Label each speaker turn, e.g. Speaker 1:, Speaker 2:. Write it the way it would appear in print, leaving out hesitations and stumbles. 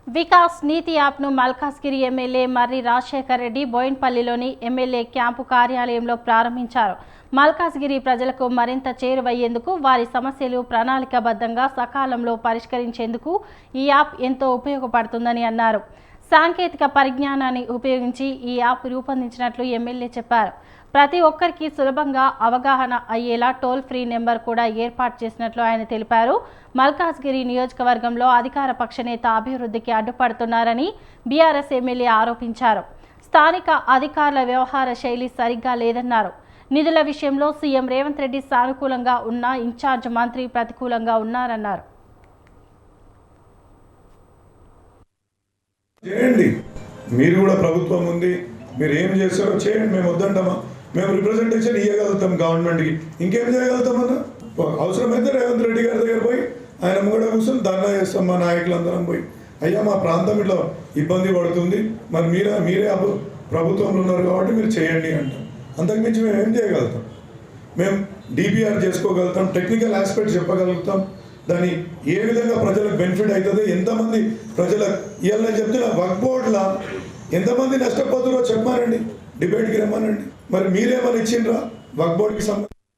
Speaker 1: వికాస్ నీతి యాప్ను మల్కాజ్గిరి ఎమ్మెల్యే మర్రి Rajasekhar Reddy బోయిన్పల్లిలోని MLA camp కార్యాలయంలో ప్రారంభించారు. మల్కాజ్గిరి ప్రజలకు మరింత చేరువయ్యేందుకు, వారి సమస్యలు ప్రణాళికాబద్ధంగా సకాలంలో పరిష్కరించేందుకు ఈ యాప్ ఎంతో ఉపయోగపడుతుందని అన్నారు. సాంకేతిక పరిజ్ఞానాన్ని ఉపయోగించి ఈ యాప్ రూపొందించినట్లు ఎమ్మెల్యే చెప్పారు. ప్రతి ఒక్కరికి సులభంగా అవగాహన అయ్యేలా టోల్ ఫ్రీ నెంబర్ కూడా ఏర్పాటు చేసినట్లు ఆయన తెలిపారు. మల్కాజ్గిరి నియోజకవర్గంలో అధికార పక్ష నేత అభివృద్ధికి అడ్డుపడుతున్నారని బీఆర్ఎస్ ఎమ్మెల్యే ఆరోపించారు. స్థానిక అధికారుల వ్యవహార శైలి సరిగ్గా లేదన్నారు. నిధుల విషయంలో సీఎం రేవంత్ రెడ్డి సానుకూలంగా ఉన్న ఇన్ఛార్జ్ మంత్రి ప్రతికూలంగా ఉన్నారన్నారు.
Speaker 2: చేయండి, మీరు కూడా ప్రభుత్వం ఉంది, మీరు ఏం చేస్తారో చేయండి, మేము వద్దంటామా? మేము రిప్రజెంటేషన్ ఇవ్వగలుగుతాం గవర్నమెంట్కి, ఇంకేం చేయగలుగుతామన్నా? అవసరమైతే రేవంత్ రెడ్డి గారి దగ్గర పోయి ఆయన కూడా కూర్చొని ధర్నా చేస్తాం, మా నాయకులందరం పోయి, అయ్యా మా ప్రాంతం ఇట్లా ఇబ్బంది పడుతుంది, మరి మీరే ప్రభుత్వంలో ఉన్నారు కాబట్టి మీరు చేయండి అంటాం. అంతకుమించి మేము ఏం చేయగలుగుతాం? మేము డిపిఆర్ చేసుకోగలుగుతాం, టెక్నికల్ ఆస్పెక్ట్ చెప్పగలుగుతాం, దాన్ని ఏ విధంగా ప్రజలకు బెనిఫిట్ అవుతుంది, ఎంతమంది ప్రజలకు ఇవాళ నేను చెప్తున్నా వక్ఫ్ బోర్డులో ఎంతమంది నష్టపోతారో చెప్పమానండి, డిబేట్కి రమ్మనండి. మరి మీరేమని ఇచ్చిండ్రా వక్ఫ్ బోర్డుకి సంబంధించి?